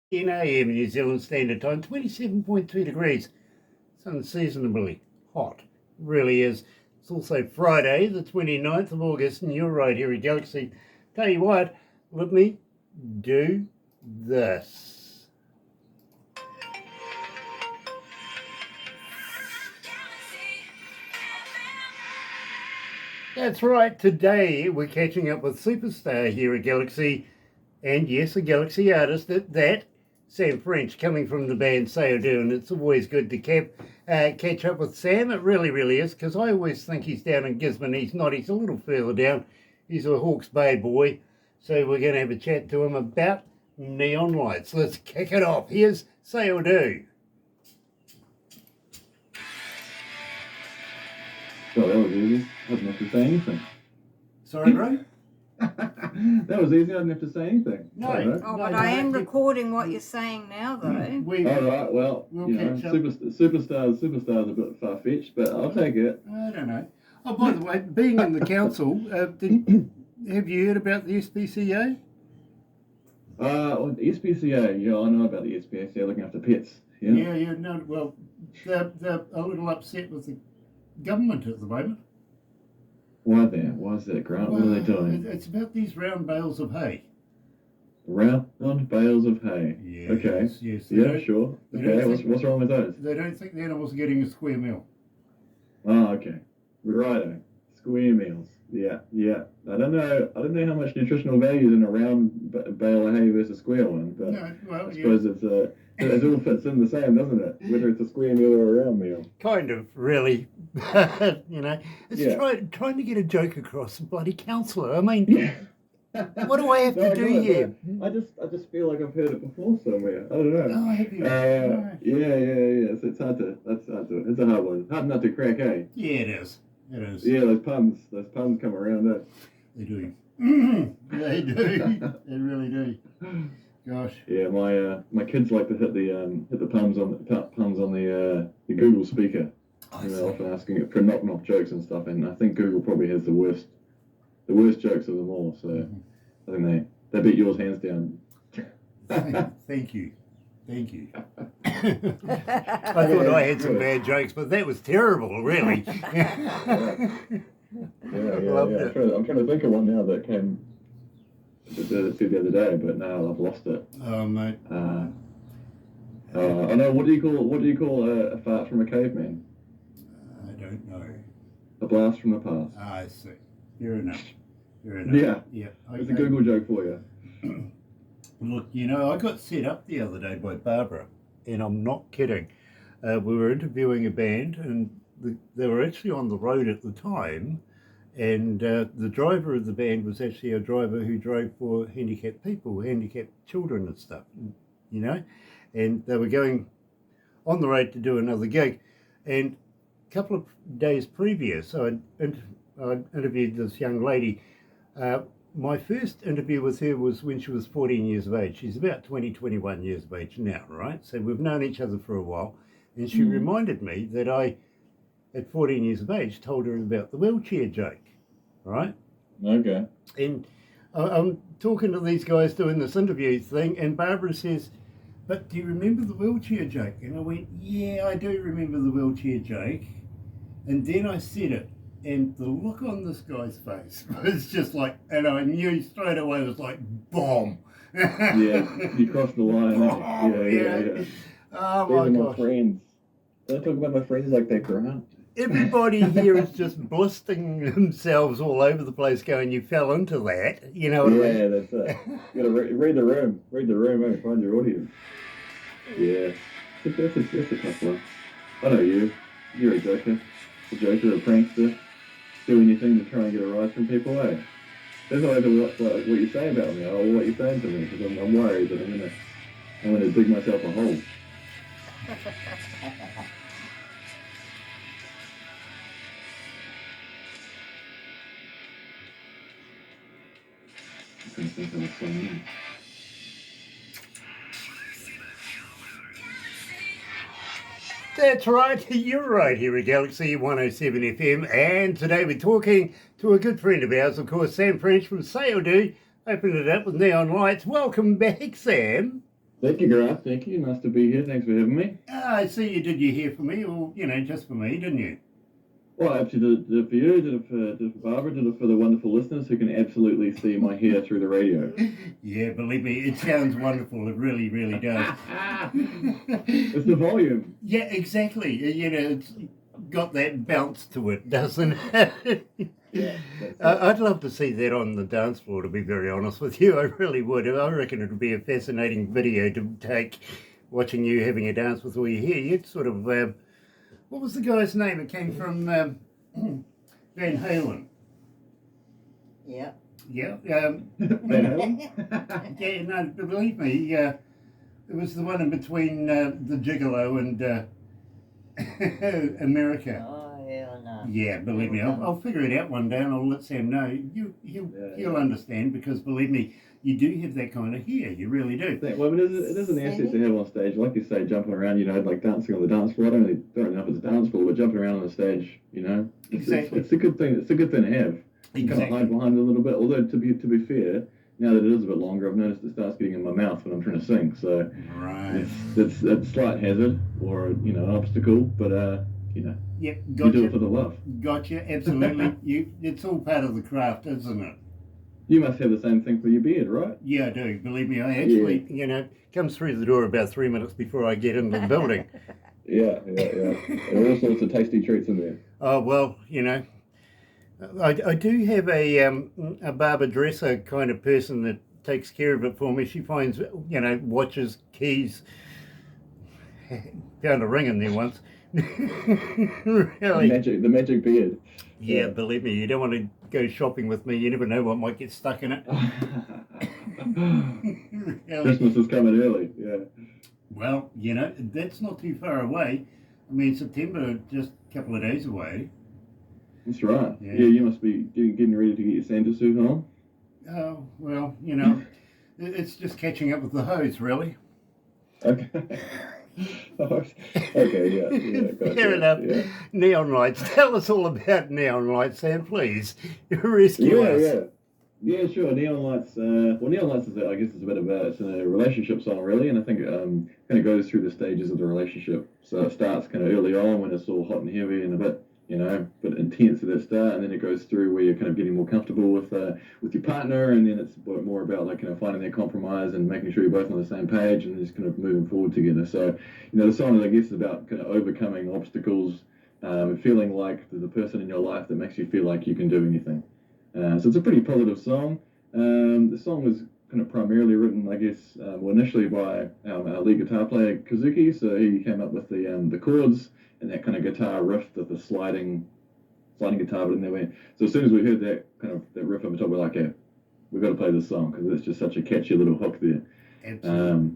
10 a.m. New Zealand Standard Time, 27.2 degrees. It's unseasonably hot. It really is. It's also Friday, the 29th of August, and you're right here at Galaxy. Tell you what, let me do this. That's right, today we're catching up with Superstar here at Galaxy, and yes, a Galaxy artist that Sam French, coming from the band Say Do, and it's always good to catch up with Sam. It really, really is, because I always think he's down in Gisborne. He's not, he's a little further down. He's a Hawke's Bay boy, so we're going to have a chat to him about neon lights. Let's kick it off. Here's Say Do. Well, that was easy. I didn't have to say anything. Sorry, bro? That was easy. I didn't have to say anything. No. But I am recording what you're saying now, though. All right. Well, we'll you know, superstars a bit far fetched, but I'll take it. I don't know. Oh, by the way, being in the council, have you heard about the SPCA? Well, the SPCA. Yeah, I know about the SPCA looking after pets. Yeah. Yeah. No. Well, they're a little upset with the government at the moment. Why there? Why is that, Grant? What are they doing? It's about these round bales of hay. Round bales of hay. Yes, Okay. Yes. Yeah, sure. Okay. What's wrong with those? They don't think the animals are getting a square meal. Oh, okay. Righto. Square meals. Yeah. I don't know how much nutritional value is in a round bale of hay versus square one, but I suppose it all fits in the same, doesn't it? Whether it's a square meal or a round meal. Kind of, really. You know, it's trying to get a joke across, bloody councillor. I mean, what do I have to do here? I just feel like I've heard it before somewhere. I don't know. Oh, have you? Yeah. It's hard to. It's a hard one. Hard not to crack, eh? Yeah, it is. Yeah, those puns come around. They do. They do. They really do. Gosh. Yeah, my kids like to hit the puns on the Google speaker. Often asking it for knock jokes and stuff, and I think Google probably has the worst jokes of them all. So I think they beat yours hands down. Thank you. I thought I had some bad jokes, but that was terrible, really. Yeah. I'm trying to think of one now that came the other day, but now I've lost it. Oh, mate. I know. What do you call a fart from a caveman? I don't know. A blast from the past. I see. Fair enough. Yeah. Okay. It's a Google joke for you. Look, I got set up the other day by Barbara, and I'm not kidding. We were interviewing a band, and they were actually on the road at the time, and the driver of the band was actually a driver who drove for handicapped people, handicapped children and stuff, and they were going on the road to do another gig, and a couple of days previous, I interviewed this young lady. My first interview with her was when she was 14 years of age. She's about 21 years of age now, right? So we've known each other for a while. And she reminded me that I, at 14 years of age, told her about the wheelchair joke, right? Okay. And I'm talking to these guys doing this interview thing, and Barbara says, "But do you remember the wheelchair joke?" And I went, "Yeah, I do remember the wheelchair joke." And then I said it. And the look on this guy's face was just like, and I knew straight away, it was like, bomb. Yeah, you crossed the line. Yeah. Oh, These my are gosh. my friends. Don't talk about my friends like that, Grant. Everybody here is just blisting themselves all over the place going, you fell into that. You know what I mean? Yeah, that's it. You got to read the room. Read the room and find your audience. Yeah. That's a tough one. I know you. You're a joker. A prankster. Do anything to try and get a rise from people, eh? That's not what you say about me, or what you're saying to me, because I'm worried that I'm gonna dig myself a hole. I couldn't think of a song. That's right, you're right here at Galaxy 107 FM, and today we're talking to a good friend of ours, of course, Sam French from Say Do. Open it up with neon lights. Welcome back, Sam. Thank you, Gareth. Thank you. Nice to be here. Thanks for having me. I see you did your hair for me, or, just for me, didn't you? Well, I actually did it for you, did it for Barbara, did it for the wonderful listeners who can absolutely see my hair through the radio. Yeah, believe me, it sounds wonderful. It really, really does. It's the volume. Yeah, exactly. It's got that bounce to it, doesn't it? Yeah, I'd love to see that on the dance floor, to be very honest with you. I really would. I reckon it would be a fascinating video to take, watching you having a dance with all your hair. You'd sort of, what was the guy's name? It came from Van Halen. Yeah. Yeah. Van Yeah, no, believe me, it was the one in between the Gigolo and America. Oh, yeah, no. Yeah, believe me, I'll figure it out one day and I'll let Sam know. He'll understand, because believe me, you do have that kind of hair. You really do. Well, it is an asset to have on stage. Like you say, jumping around, like dancing on the dance floor. I don't know if it's a dance floor, but jumping around on the stage, Exactly. It's a good thing. It's a good thing to have. You kind of hide behind it a little bit. Although to be fair, now that it is a bit longer, I've noticed it starts getting in my mouth when I'm trying to sing. So Right. it's a slight hazard or an obstacle, but Yeah, you gotcha. do it for the love. Gotcha, absolutely. It's all part of the craft, isn't it? You must have the same thing for your beard, right? Yeah, I do. Believe me, I actually, comes through the door about 3 minutes before I get into the building. Yeah. There are all sorts of tasty treats in there. Oh, well, I do have a barber dresser kind of person that takes care of it for me. She finds, watches, keys. Found a ring in there once. Really? The magic beard. Yeah, believe me, you don't want to go shopping with me. You never know what might get stuck in it. Really? Christmas is coming early, yeah. Well, that's not too far away. I mean, September, just a couple of days away. That's right. Yeah. You must be getting ready to get your Santa suit on. Oh, well, it's just catching up with the hose, really. Okay. Okay, yeah. Gotcha. Fair enough. Yeah. Neon lights. Tell us all about neon lights, Sam, please. Rescue us. Yeah, sure. Neon Lights. Neon Lights is, I guess, it's it's a relationship song, really, and I think it kind of goes through the stages of the relationship. So it starts kind of early on when it's all hot and heavy and a bit intense at the start, and then it goes through where you're kind of getting more comfortable with your partner, and then it's more about finding that compromise and making sure you're both on the same page and just kind of moving forward together. So the song, I guess, is about kind of overcoming obstacles, and feeling like there's a person in your life that makes you feel like you can do anything. So it's a pretty positive song. The song was kind of primarily written, I guess, initially by our lead guitar player Kazuki. So he came up with the chords and that kind of guitar riff, the sliding guitar, but in there way. So as soon as we heard that riff on the top, we're like, yeah, we've got to play this song because it's just such a catchy little hook there. Absolutely.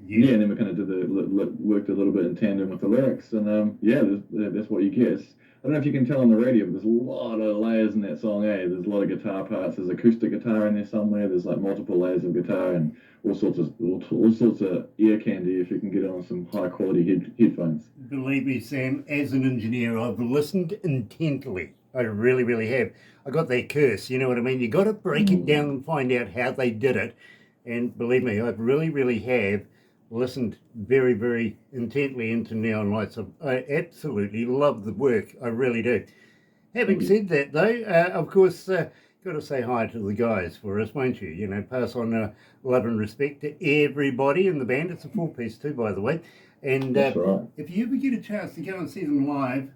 Yeah, and then we kind of worked a little bit in tandem with the lyrics, and that's what you get. I don't know if you can tell on the radio, but there's a lot of layers in that song. There's a lot of guitar parts. There's acoustic guitar in there somewhere. There's multiple layers of guitar and all sorts of ear candy if you can get it on some high quality headphones. Believe me, Sam, as an engineer, I've listened intently. I really, really have. I got that curse, you know what I mean? You got to break it down and find out how they did it. And believe me, I really, really have listened very, very intently into Neon Lights. I absolutely love the work. I really do. Having said that, though, of course, got to say hi to the guys for us, won't you? Pass on love and respect to everybody in the band. It's a 4-piece too, by the way. And That's right. if you ever get a chance to go and see them live,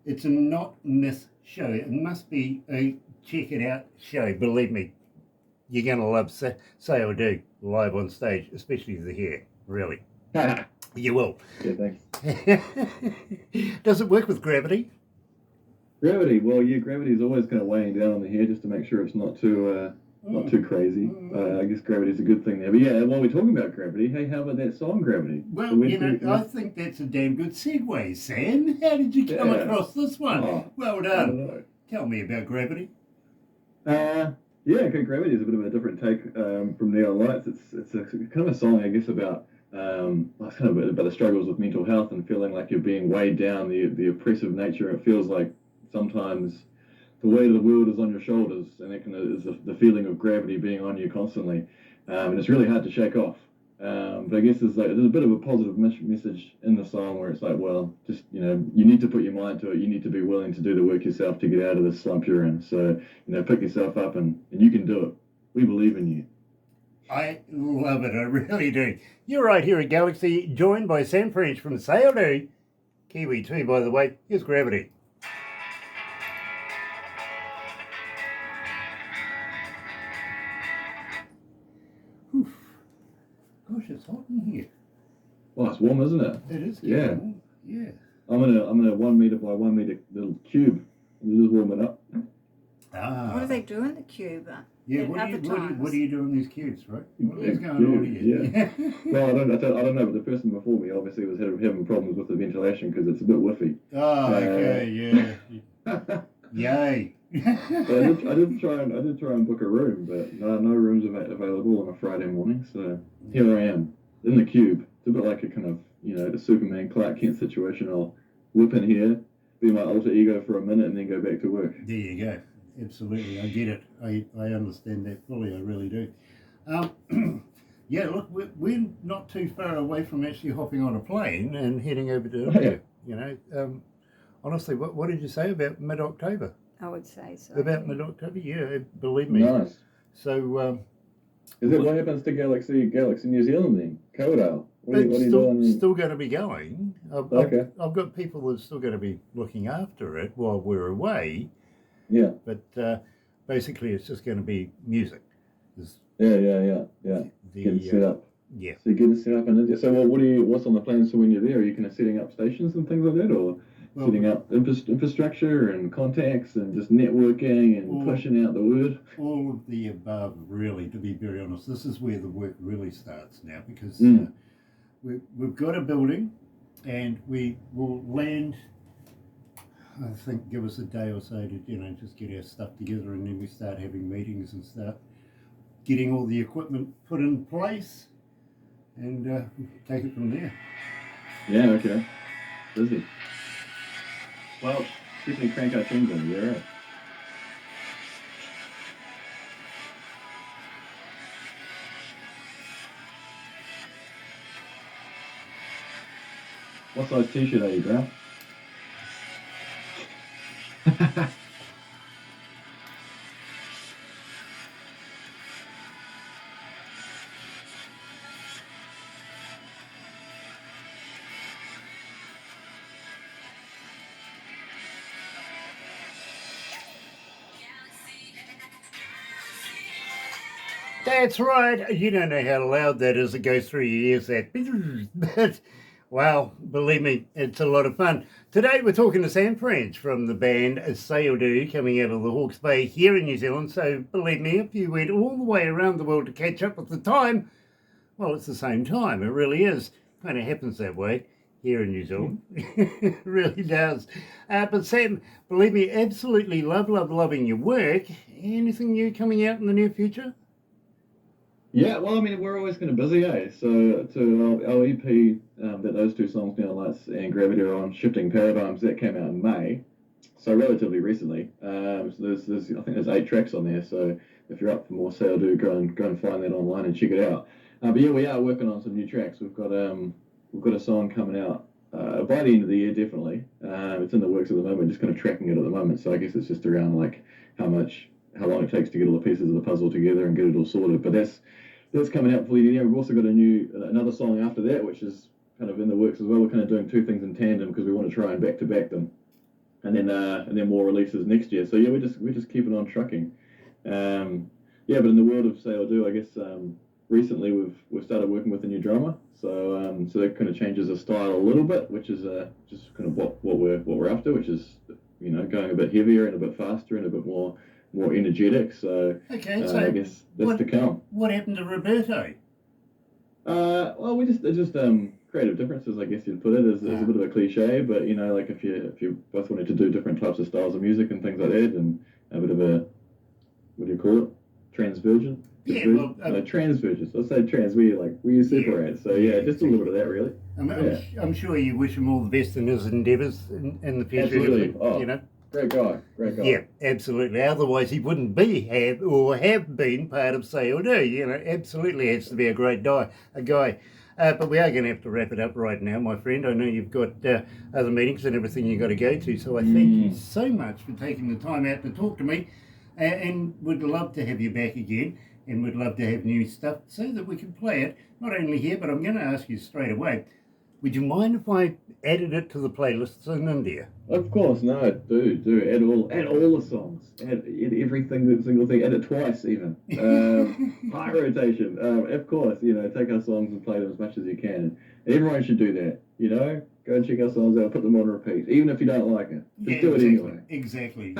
it's a not miss show. It must be a check it out show. Believe me, you're going to love Say or Do live on stage, especially the hair. Really. You will. Yeah, thanks. Does it work with gravity? Gravity? Well, yeah, gravity is always kind of weighing down on the hair just to make sure it's not too crazy. I guess gravity is a good thing there. But yeah, while we're talking about gravity, hey, how about that song, Gravity? Well, I think that's a damn good segue, Sam. How did you come across this one? Oh, well done. Tell me about Gravity. Yeah, Gravity is a bit of a different take from Neon Lights. It's a kind of a song, I guess, about the struggles with mental health and feeling like you're being weighed down, the oppressive nature. It feels like sometimes the weight of the world is on your shoulders, and that kind of is the feeling of gravity being on you constantly, and it's really hard to shake off. But I guess there's a bit of a positive message in the song where it's like, well, just, you need to put your mind to it. You need to be willing to do the work yourself to get out of the slump you're in. So, pick yourself up and you can do it. We believe in you. I love it, I really do. You're right here at Galaxy, joined by Sam French from Sailor Kiwi too, by the way. Here's Gravity. Oof. Gosh, it's hot in here. Well, it's warm, isn't it? It is. Yeah. Warm. Yeah. I'm in a 1 meter by 1 meter little cube. You just warm it up. Ah. What do they do in the cube? Yeah, at what other times? do you do in these cubes, right? What is going on here? Yeah. Well, I don't know, but the person before me obviously was having problems with the ventilation because it's a bit whiffy. Oh, okay, yeah. Yay. So I did try and book a room, but no rooms available on a Friday morning. So here I am in the cube. It's a bit like a kind of the Superman Clark Kent situation. I'll whip in here, be my alter ego for a minute, and then go back to work. There you go. Absolutely, I get it. I understand that fully. I really do. Yeah, look, we're not too far away from actually hopping on a plane and heading over to India. Honestly, what did you say about mid-October? I would say so. About mid-October, yeah, believe me. Nice. So, is that what happens to Galaxy New Zealand then? Codale. What are you doing? Still going to be going. Okay. I've got people that are still going to be looking after it while we're away. Yeah. But basically, it's just going to be music. Yeah. Getting set up. Yeah. So you get it set up in India. So what's on the plans for when you're there? Are you kind of setting up stations and things like that, or setting up infrastructure and contacts and just networking and pushing out the word? All of the above, really, to be very honest. This is where the work really starts now, because we've got a building and we will land, I think, give us a day or so to, just get our stuff together, and then we start having meetings and start getting all the equipment put in place and take it from there. Yeah, okay. Busy. Well, definitely crank our tunes in, yeah. Right. What size t-shirt are you, Grant? That's right. You don't know how loud that is. It goes through your ears. But, wow, believe me, it's a lot of fun. Today we're talking to Sam French from the band Sail Do, coming out of the Hawke's Bay here in New Zealand. So believe me, if you went all the way around the world to catch up with the time, well, it's the same time. It really is. Kind of happens that way here in New Zealand. It really does. But Sam, believe me, absolutely loving your work. Anything new coming out in the near future? Yeah, well, I mean, we're always kind of busy, eh? So to our EP, that those two songs, Now Lights and Gravity, are on, Shifting Paradigms, that came out in May, so relatively recently. So there's I think there's 8 tracks on there. So if you're up for more Sail Do, go and find that online and check it out. But yeah, we are working on some new tracks. We've got a song coming out by the end of the year, definitely. It's in the works at the moment, just kind of tracking it at the moment. So I guess it's just around like how long it takes to get all the pieces of the puzzle together and get it all sorted. But that's coming out before the year. We've also got another song after that, which is kind of in the works as well. We're kind of doing 2 things in tandem because we want to try and back-to-back them, and then more releases next year. So yeah, we're just keeping on trucking. Yeah, but in the world of Sail Do, I guess recently we've started working with a new drummer. So that kind of changes the style a little bit, which is just kind of what we're after, which is going a bit heavier and a bit faster and a bit more energetic. So okay, so I guess that's to come. What happened to Roberto? Well, it's just creative differences, I guess you'd put it. It's a bit of a cliche, but like if you both wanted to do different types of styles of music and things like that, and a bit of a, what do you call it? Transversion? Yeah, well, transvergence. Let's say trans, where you separate. So yeah, just a little bit of that, really. I'm sure you wish him all the best in his endeavours in the future. Absolutely. Great guy. Great guy. Yeah, absolutely. Otherwise, he wouldn't have been part of Say or Do. You know, absolutely has to be a great guy. But we are going to have to wrap it up right now, my friend. I know you've got other meetings and everything you've got to go to. So I thank you so much for taking the time out to talk to me. And would love to have you back again. And we'd love to have new stuff so that we can play it, not only here, but I'm going to ask you straight away. Would you mind if I added it to the playlists in India? Of course, no, do add all the songs, add everything, single thing, add it twice even. High rotation. Of course, you know, take our songs and play them as much as you can. And everyone should do that. You know, go and check our songs out, put them on repeat, even if you don't like it. Just do it anyway. Exactly.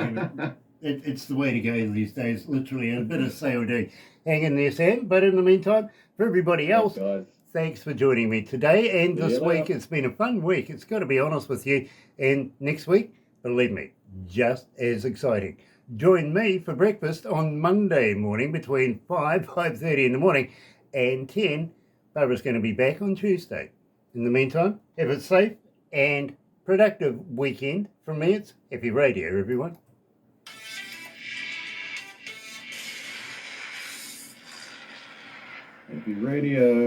It's the way to go these days. Literally, a bit of say or do. Hang in there, Sam. But in the meantime, for everybody else. Thanks, guys. Thanks for joining me today and this Yeah. week. It's been a fun week. It's got to be honest with you. And next week, believe me, just as exciting. Join me for breakfast on Monday morning between 5:30 in the morning, and 10. Barbara's going to be back on Tuesday. In the meantime, have a safe and productive weekend. From me, it's Happy Radio, everyone. Happy Radio.